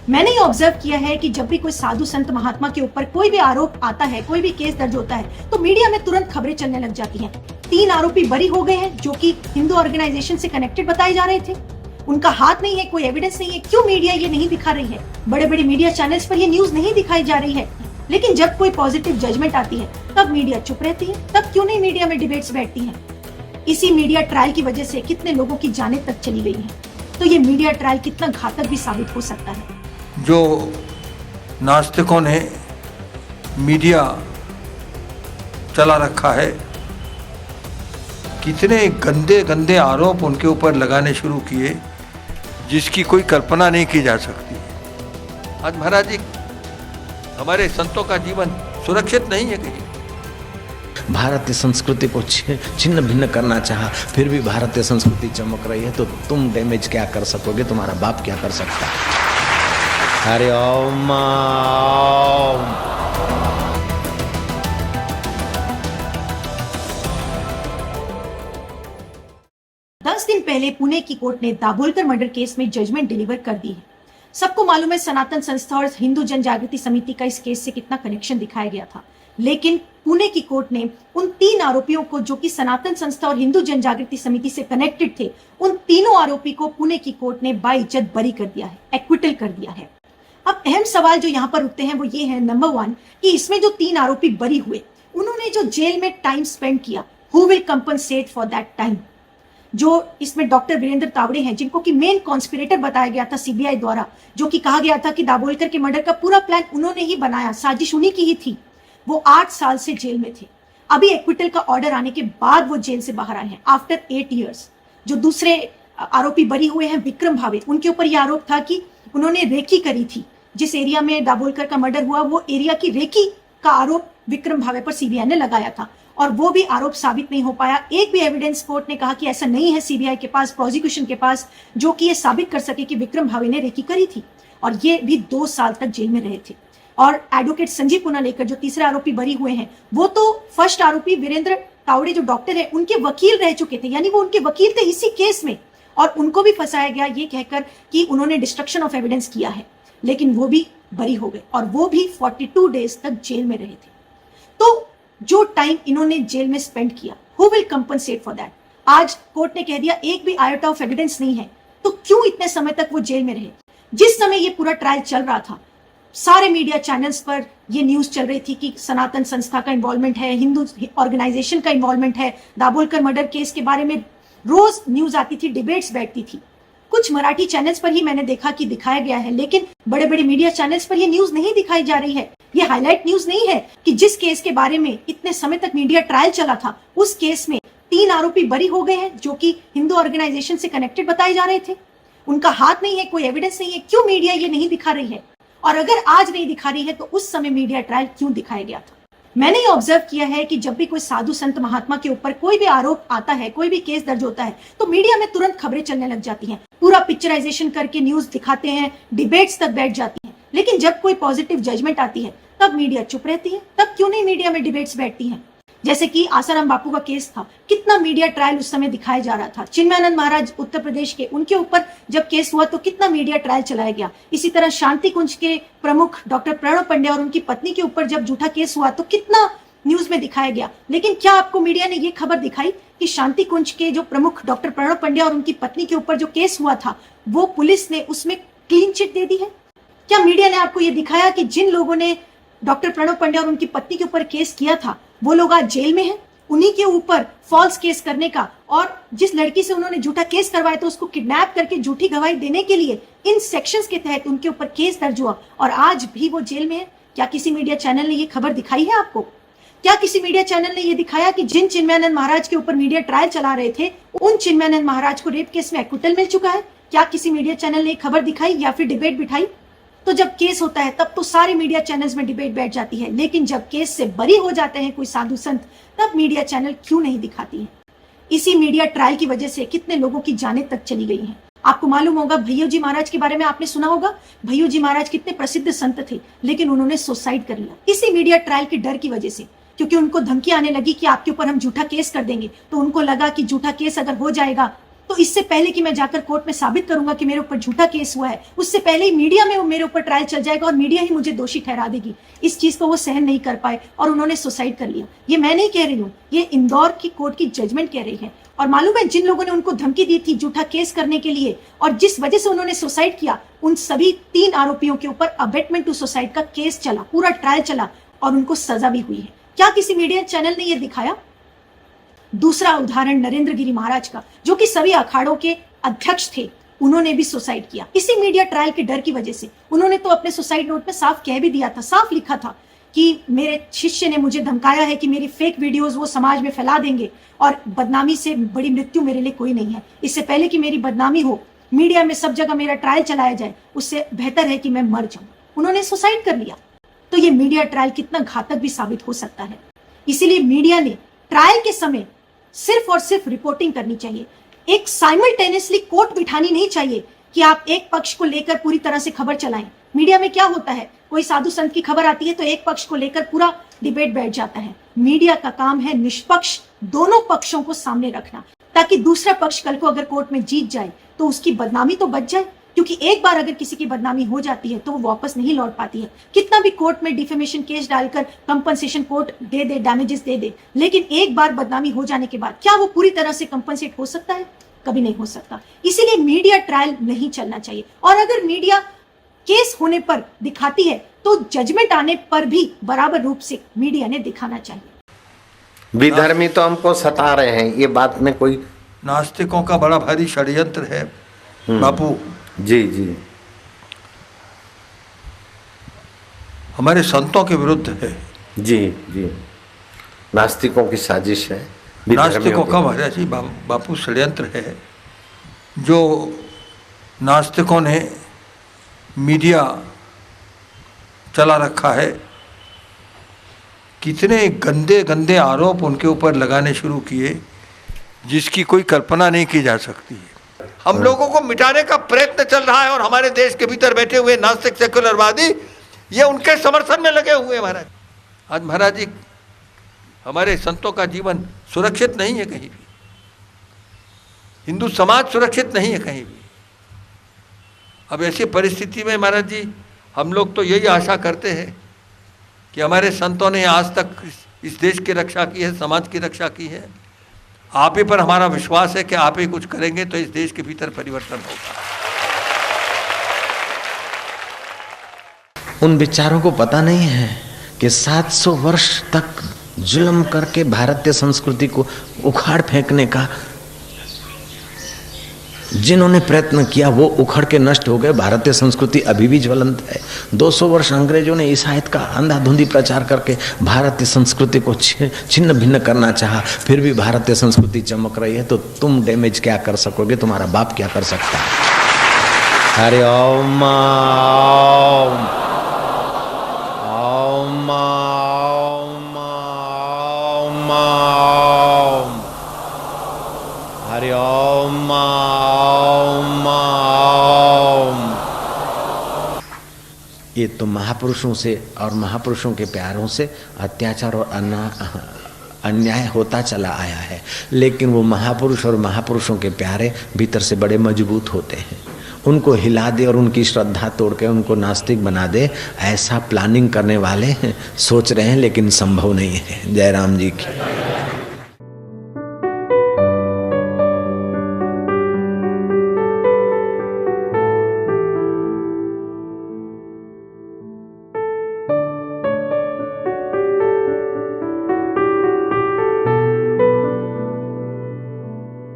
मैंने ये ऑब्जर्व किया है कि जब भी कोई साधु संत महात्मा के ऊपर कोई भी आरोप आता है, कोई भी केस दर्ज होता है, तो मीडिया में तुरंत खबरें चलने लग जाती हैं। 3 आरोपी बरी हो गए हैं जो कि हिंदू ऑर्गेनाइजेशन से कनेक्टेड बताए जा रहे थे। उनका हाथ नहीं है, कोई एविडेंस नहीं है। क्यों मीडिया ये नहीं दिखा रही है? बड़े बड़े मीडिया चैनल्स पर ये न्यूज नहीं दिखाई जा रही है। लेकिन जब कोई पॉजिटिव जजमेंट आती है तब मीडिया चुप रहती है। तब क्यों नहीं मीडिया में डिबेट्स बैठती हैं? इसी मीडिया ट्रायल की वजह से कितने लोगों की जानें तक चली गई हैं। तो ये मीडिया ट्रायल कितना घातक भी साबित हो सकता है। जो नास्तिकों ने मीडिया चला रखा है, कितने गंदे गंदे आरोप उनके ऊपर लगाने शुरू किए जिसकी कोई कल्पना नहीं की जा सकती। आज महाराज जी, हमारे संतों का जीवन सुरक्षित नहीं है कहीं। भारतीय संस्कृति को छिन्न भिन्न करना चाहा, फिर भी भारतीय संस्कृति चमक रही है, तो तुम डैमेज क्या कर सकोगे? तुम्हारा बाप क्या कर सकता है? हरि ओम। 10 दिन पहले पुणे की कोर्ट ने दाभोलकर मर्डर केस में जजमेंट डिलीवर कर दी है। सबको मालूम है सनातन संस्था और हिंदू जन जागृति समिति का इस केस से कितना कनेक्शन दिखाया गया था। लेकिन पुणे की कोर्ट ने उन 3 आरोपियों को, जो कि सनातन संस्था और हिंदू जन जागृति समिति से कनेक्टेड थे, उन तीनों आरोपी को पुणे की कोर्ट ने बाइज्जत बरी कर दिया है, एक्विटल कर दिया है। अब अहम सवाल जो यहाँ पर उठते हैं वो ये है, नंबर 1, कि इसमें जो 3 आरोपी बरी हुए, उन्होंने जो जेल में टाइम स्पेंड किया, who will compensate for that time? जो इसमें डॉक्टर वीरेंद्र तावड़े हैं, जिनको कि मेन कॉन्स्पिरेटर बताया गया था सीबीआई द्वारा, जो कि कहा गया था कि दाभोलकर के मर्डर का पूरा प्लान उन्होंने ही बनाया, साजिश उन्हीं की ही थी, वो 8 साल से जेल में थे। अभी एक्विटल का ऑर्डर आने के बाद वो जेल से बाहर आए हैं आफ्टर 8 इयर्स। जो दूसरे आरोपी बरी हुए हैं, विक्रम भावे, उनके ऊपर यह आरोप था कि उन्होंने रेकी करी थी। जिस एरिया में दाभोलकर का मर्डर हुआ, वो एरिया की रेकी का आरोप विक्रम भावे पर सीबीआई ने लगाया था, और वो भी आरोप साबित नहीं हो पाया। एक भी एविडेंस कोर्ट ने कहा कि ऐसा नहीं है सीबीआई के पास, प्रोसिक्यूशन के पास, जो कि ये साबित कर सके कि विक्रम भावे ने रेकी करी थी। और ये भी 2 साल तक जेल में रहे थे। और एडवोकेट संजीव पुनालेकर, जो तीसरे आरोपी बरी हुए हैं, वो तो फर्स्ट आरोपी वीरेंद्र तावड़े जो डॉक्टर है, उनके वकील रह चुके थे, यानी वो उनके वकील थे इसी केस में, और उनको भी फंसाया गया ये कहकर कि उन्होंने डिस्ट्रक्शन ऑफ एविडेंस किया है। लेकिन वो भी बरी हो गए, और वो भी 42 डेज तक जेल में रहे थे। तो जो टाइम इन्होंने जेल में स्पेंड किया, who will compensate for that? आज कोर्ट ने कह दिया एक भी आयोटा ऑफ एविडेंस नहीं है, तो क्यों इतने समय तक वो जेल में रहे? जिस समय ये पूरा ट्रायल चल रहा था, सारे मीडिया चैनल्स पर ये न्यूज चल रही थी कि सनातन संस्था का इन्वॉल्वमेंट है, हिंदू ऑर्गेनाइजेशन का इन्वॉल्वमेंट है, दाभोलकर मर्डर केस के बारे में रोज न्यूज आती थी, डिबेट्स बैठती थी। कुछ मराठी चैनल्स पर ही मैंने देखा कि दिखाया गया है, लेकिन बड़े बड़े मीडिया चैनल्स पर ये न्यूज नहीं दिखाई जा रही है। ये हाईलाइट न्यूज नहीं है कि जिस केस के बारे में इतने समय तक मीडिया ट्रायल चला था, उस केस में 3 आरोपी बरी हो गए हैं जो कि हिंदू ऑर्गेनाइजेशन से कनेक्टेड बताए जा रहे थे। उनका हाथ नहीं है, कोई एविडेंस नहीं है। क्यों मीडिया ये नहीं दिखा रही है? और अगर आज नहीं दिखा रही है तो उस समय मीडिया ट्रायल क्यों दिखाया गया था? मैंने ये ऑब्जर्व किया है कि जब भी कोई साधु संत महात्मा के ऊपर कोई भी आरोप आता है, कोई भी केस दर्ज होता है, तो मीडिया में तुरंत खबरें चलने लग जाती हैं, पूरा पिक्चराइजेशन करके न्यूज दिखाते हैं, डिबेट्स तक बैठ जाती हैं। लेकिन जब कोई पॉजिटिव जजमेंट आती है तब मीडिया चुप रहती है। तब क्यों नहीं मीडिया में डिबेट्स बैठती हैं? जैसे कि आसाराम बापू का केस था, कितना मीडिया ट्रायल उस समय दिखाया जा रहा था। चिन्मयानंद महाराज उत्तर प्रदेश के, उनके ऊपर जब केस हुआ तो कितना मीडिया ट्रायल चलाया गया। इसी तरह शांति कुंज के प्रमुख डॉक्टर प्रणव पंड्या और उनकी पत्नी के ऊपर जब झूठा केस हुआ तो कितना न्यूज में दिखाया गया। लेकिन क्या आपको मीडिया ने ये खबर दिखाई कि शांति कुंज के जो प्रमुख डॉक्टर प्रणव पंड्या और उनकी पत्नी के ऊपर जो केस हुआ था, वो पुलिस ने उसमें क्लीन चिट दे दी है? क्या मीडिया ने आपको ये दिखाया कि जिन लोगों ने डॉक्टर प्रणव पंड्या और उनकी पत्नी के ऊपर केस किया था, वो लोग आज जेल में हैं? उन्हीं के ऊपर फॉल्स केस करने का, और जिस लड़की से उन्होंने झूठा केस करवाया था उसको किडनैप करके झूठी गवाही देने के लिए इन सेक्शंस के तहत उनके ऊपर केस दर्ज हुआ, और आज भी वो जेल में है। क्या किसी मीडिया चैनल ने ये खबर दिखाई है आपको? क्या किसी मीडिया चैनल ने यह दिखाया कि जिन चिन्मयानंद महाराज के ऊपर मीडिया ट्रायल चला रहे थे, उन चिन्मयानंद महाराज को रेप केस में एक्विटल मिल चुका है? क्या किसी मीडिया चैनल ने खबर दिखाई या फिर डिबेट बिठाई? तो जब केस होता है तब तो सारे मीडिया चैनल्स में डिबेट बैठ जाती है, लेकिन जब केस से बरी हो जाते हैं कोई साधु संत, तब मीडिया चैनल क्यों नहीं दिखाती है? इसी मीडिया ट्रायल की वजह से कितने लोगों की जानें तक चली गई हैं। आपको मालूम होगा, भैया जी महाराज के बारे में आपने सुना होगा। भैया जी महाराज कितने प्रसिद्ध संत थे, लेकिन उन्होंने सुसाइड कर लिया इसी मीडिया ट्रायल के डर की वजह से, क्योंकि उनको धमकी आने लगी कि आपके ऊपर हम झूठा केस कर देंगे। तो उनको लगा कि झूठा केस अगर हो जाएगा तो इससे पहले कि मैं जाकर कोर्ट में साबित करूंगा कि मेरे ऊपर झूठा केस हुआ है, उससे पहले ही मीडिया में वो मेरे ऊपर ट्रायल चल जाएगा और मीडिया ही मुझे दोषी ठहरा देगी। इस चीज को वो सहन नहीं कर पाए और उन्होंने सुसाइड कर लिया। ये मैं नहीं कह रही हूँ, ये इंदौर की कोर्ट की जजमेंट कह रही है। और मालूम है, जिन लोगों ने उनको धमकी दी थी झूठा केस करने के लिए और जिस वजह से उन्होंने सुसाइड किया, उन सभी 3 आरोपियों के ऊपर अबेटमेंट टू सुसाइड का केस चला, पूरा ट्रायल चला और उनको सजा भी हुई है। क्या किसी मीडिया चैनल ने यह दिखाया? दूसरा उदाहरण नरेंद्र गिरी महाराज का, जो कि सभी अखाड़ों के अध्यक्ष थे, उन्होंने भी सुसाइड किया इसी मीडिया ट्रायल के डर की वजह से। उन्होंने तो अपने सुसाइड नोट में साफ कह भी दिया था, साफ लिखा था कि मेरे शिष्य ने मुझे धमकाया है कि मेरी फेक वीडियोस वो समाज में फैला देंगे और बदनामी से बड़ी मृत्यु मेरे लिए कोई नहीं है। इससे पहले कि मेरी बदनामी हो, मीडिया में सब जगह मेरा ट्रायल चलाया जाए, उससे बेहतर है कि मैं मर जाऊं। उन्होंने सुसाइड कर लिया। तो ये मीडिया ट्रायल कितना घातक भी साबित हो सकता है। इसीलिए मीडिया ने ट्रायल के समय सिर्फ और सिर्फ रिपोर्टिंग करनी चाहिए। एक साइमल्टेनियसली कोर्ट बिठानी नहीं चाहिए कि आप एक पक्ष को लेकर पूरी तरह से खबर चलाएं। मीडिया में क्या होता है, कोई साधु संत की खबर आती है तो एक पक्ष को लेकर पूरा डिबेट बैठ जाता है। मीडिया का काम है निष्पक्ष दोनों पक्षों को सामने रखना, ताकि दूसरा पक्ष कल को अगर कोर्ट में जीत जाए तो उसकी बदनामी तो बच जाए। क्योंकि एक बार अगर किसी की बदनामी हो जाती है तो वो वापस नहीं लौट पाती है। कितना भी कोर्ट में डिफेमेशन केस डालकर कंपनसेशन कोर्ट दे दे, डैमेजेस दे दे, लेकिन एक बार बदनामी हो जाने के बाद क्या वो पूरी तरह से कंपनसेट हो सकता है? कभी नहीं हो सकता। इसीलिए मीडिया ट्रायल नहीं चलना चाहिए। और अगर मीडिया केस होने पर दिखाती है तो जजमेंट आने पर भी बराबर रूप से मीडिया ने दिखाना चाहिए। विधर्मी तो हमको सता रहे हैं, ये बात में कोई नास्तिकों का बड़ा भारी षड्यंत्र है बापू। जी जी, हमारे संतों के विरुद्ध है। जी जी, नास्तिकों की साजिश है। नास्तिकों का महाराज जी बापू षड्यंत्र है, जो नास्तिकों ने मीडिया चला रखा है। कितने गंदे गंदे आरोप उनके ऊपर लगाने शुरू किए जिसकी कोई कल्पना नहीं की जा सकती है। हम लोगों को मिटाने का प्रयत्न चल रहा है और हमारे देश के भीतर बैठे हुए नास्तिक सेक्युलरवादी ये उनके समर्थन में लगे हुए हैं महाराज। आज महाराज जी, हमारे संतों का जीवन सुरक्षित नहीं है कहीं भी, हिंदू समाज सुरक्षित नहीं है कहीं भी। अब ऐसी परिस्थिति में महाराज जी, हम लोग तो यही आशा करते हैं कि हमारे संतों ने आज तक इस देश की रक्षा की है, समाज की रक्षा की है। आप ही पर हमारा विश्वास है कि आप ही कुछ करेंगे तो इस देश के भीतर परिवर्तन होगा। उन बेचारों को पता नहीं है कि 700 वर्ष तक जुल्म करके भारतीय संस्कृति को उखाड़ फेंकने का जिन्होंने प्रयत्न किया वो उखड़ के नष्ट हो गए। भारतीय संस्कृति अभी भी ज्वलंत है। 200 वर्ष अंग्रेजों ने ईसाईयत का अंधाधुंधी प्रचार करके भारतीय संस्कृति को छिन्न भिन्न करना चाहा, फिर भी भारतीय संस्कृति चमक रही है। तो तुम डैमेज क्या कर सकोगे, तुम्हारा बाप क्या कर सकता है? हरि ओम ओम ओम ओम ओम, हरि ओम ओम ओम। ये तो महापुरुषों से और महापुरुषों के प्यारों से अत्याचार और अन्याय होता चला आया है, लेकिन वो महापुरुष और महापुरुषों के प्यारे भीतर से बड़े मजबूत होते हैं। उनको हिला दे और उनकी श्रद्धा तोड़ के उनको नास्तिक बना दे, ऐसा प्लानिंग करने वाले सोच रहे हैं, लेकिन संभव नहीं है। जय राम जी की।